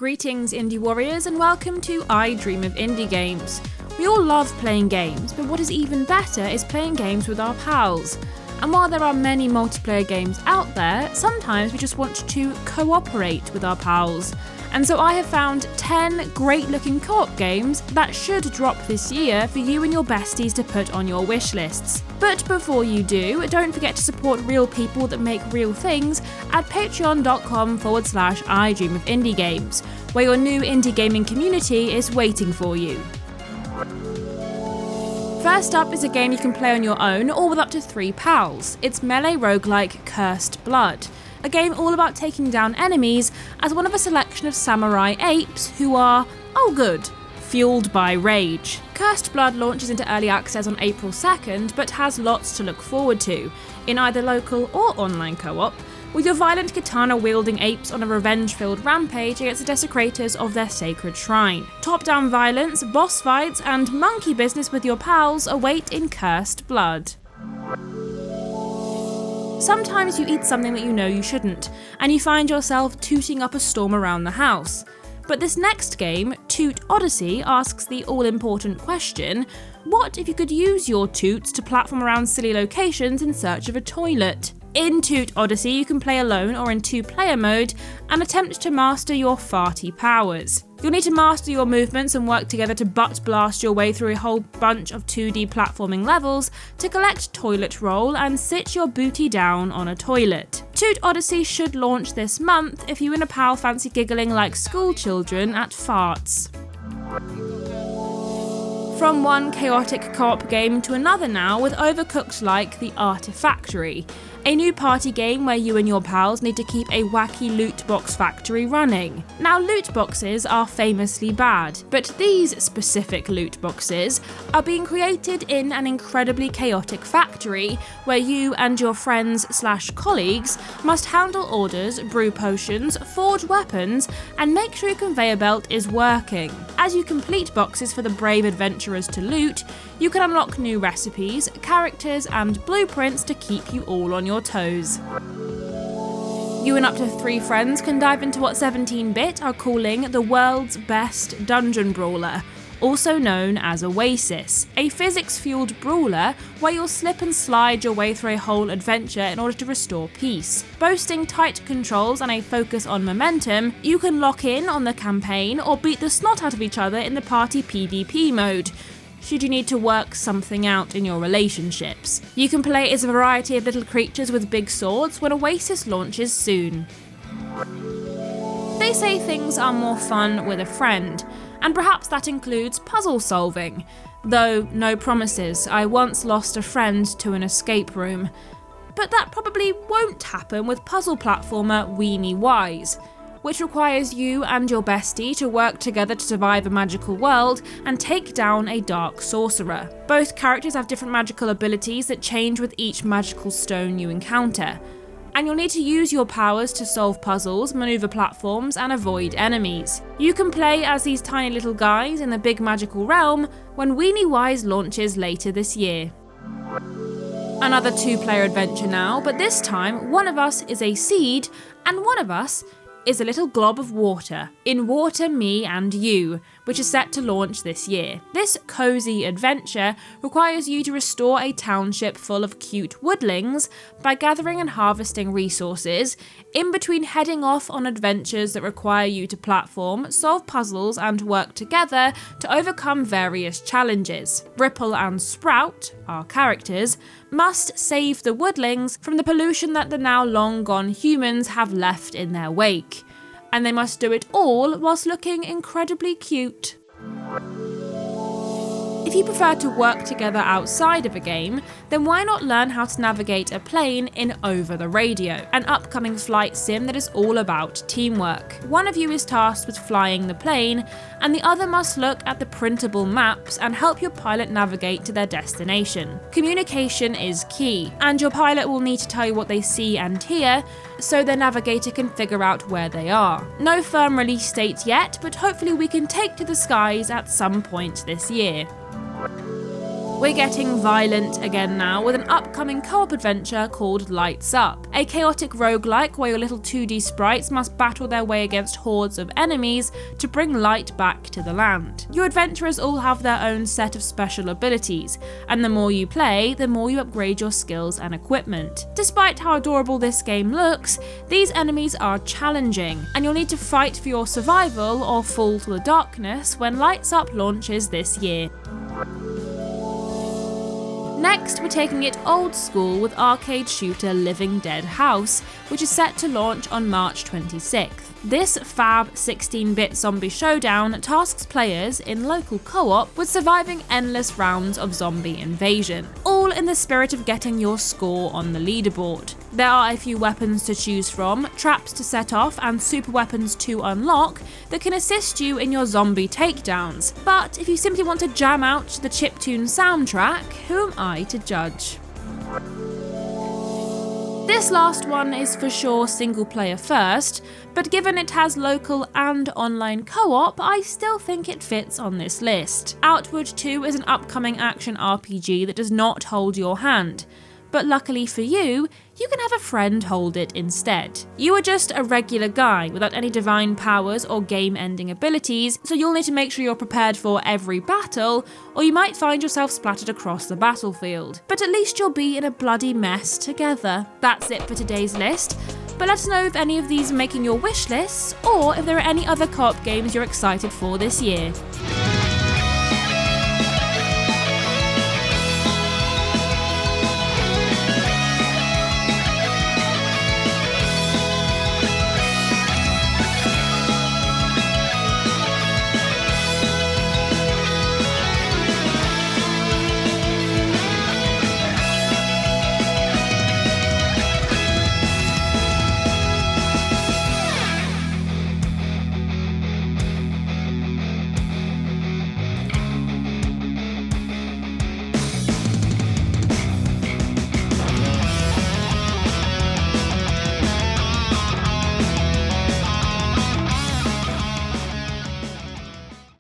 Greetings indie warriors and welcome to I Dream of Indie Games. We all love playing games, but what is even better is playing games with our pals. And while there are many multiplayer games out there, sometimes we just want to cooperate with our pals. And so I have found 10 great looking co-op games that should drop this year for you and your besties to put on your wish lists. But before you do, don't forget to support real people that make real things at patreon.com/I Dream of Indie Games, where your new indie gaming community is waiting for you. First up is a game you can play on your own or with up to 3 pals. It's melee roguelike Cursed Blood, a game all about taking down enemies as one of a selection of samurai apes who are, oh good, fueled by rage. Cursed Blood launches into early access on April 2nd, but has lots to look forward to, in either local or online co-op, with your violent katana-wielding apes on a revenge-filled rampage against the desecrators of their sacred shrine. Top-down violence, boss fights, and monkey business with your pals await in Cursed Blood. Sometimes you eat something that you know you shouldn't, and you find yourself tooting up a storm around the house. But this next game, Toot Odyssey, asks the all-important question, what if you could use your toots to platform around silly locations in search of a toilet? In Toot Odyssey, you can play alone or in 2-player mode and attempt to master your farty powers. You'll need to master your movements and work together to butt blast your way through a whole bunch of 2D platforming levels to collect toilet roll and sit your booty down on a toilet. Toot Odyssey should launch this month if you and a pal fancy giggling like school children at farts. From one chaotic co-op game to another now with Overcooked-like the Artifactory, a new party game where you and your pals need to keep a wacky loot box factory running. Now, loot boxes are famously bad, but these specific loot boxes are being created in an incredibly chaotic factory where you and your friends/colleagues must handle orders, brew potions, forge weapons, and make sure your conveyor belt is working. As you complete boxes for the brave adventurers to loot, you can unlock new recipes, characters, and blueprints to keep you all on your toes. You and up to 3 friends can dive into what 17-bit are calling the world's best dungeon brawler, also known as Awaysis, a physics-fueled brawler where you'll slip and slide your way through a whole adventure in order to restore peace. Boasting tight controls and a focus on momentum, you can lock in on the campaign or beat the snot out of each other in the party PvP mode, should you need to work something out in your relationships. You can play as a variety of little creatures with big swords when Awaysis launches soon. They say things are more fun with a friend, and perhaps that includes puzzle solving. Though, no promises, I once lost a friend to an escape room. But that probably won't happen with puzzle platformer Weeny Wise, which requires you and your bestie to work together to survive a magical world and take down a dark sorcerer. Both characters have different magical abilities that change with each magical stone you encounter, and you'll need to use your powers to solve puzzles, maneuver platforms, and avoid enemies. You can play as these tiny little guys in the big magical realm when Weeny Wise launches later this year. Another 2-player adventure now, but this time one of us is a seed and one of us is a little glob of water in Water, Me and You, which is set to launch this year. This cozy adventure requires you to restore a township full of cute woodlings by gathering and harvesting resources, in between heading off on adventures that require you to platform, solve puzzles and work together to overcome various challenges. Ripple and Sprout, our characters, must save the woodlings from the pollution that the now long gone humans have left in their wake. And they must do it all whilst looking incredibly cute. If you prefer to work together outside of a game, then why not learn how to navigate a plane in Over the Radio, an upcoming flight sim that is all about teamwork. One of you is tasked with flying the plane, and the other must look at the printable maps and help your pilot navigate to their destination. Communication is key, and your pilot will need to tell you what they see and hear, so their navigator can figure out where they are. No firm release date yet, but hopefully we can take to the skies at some point this year. We're getting violent again now with an upcoming co-op adventure called LightSup, a chaotic roguelike where your little 2D sprites must battle their way against hordes of enemies to bring light back to the land. Your adventurers all have their own set of special abilities, and the more you play, the more you upgrade your skills and equipment. Despite how adorable this game looks, these enemies are challenging, and you'll need to fight for your survival or fall to the darkness when LightSup launches this year. Next, we're taking it old school with arcade shooter Living Dead House, which is set to launch on March 26th. This fab 16-bit zombie showdown tasks players in local co-op with surviving endless rounds of zombie invasion, all in the spirit of getting your score on the leaderboard. There are a few weapons to choose from, traps to set off and super weapons to unlock that can assist you in your zombie takedowns, but if you simply want to jam out to the chiptune soundtrack, who am I to judge? This last one is for sure single player first, but given it has local and online co-op, I still think it fits on this list. Outward 2 is an upcoming action RPG that does not hold your hand, but luckily for you, you can have a friend hold it instead. You are just a regular guy without any divine powers or game-ending abilities, so you'll need to make sure you're prepared for every battle, or you might find yourself splattered across the battlefield. But at least you'll be in a bloody mess together. That's it for today's list, but let us know if any of these are making your wish lists, or if there are any other co-op games you're excited for this year.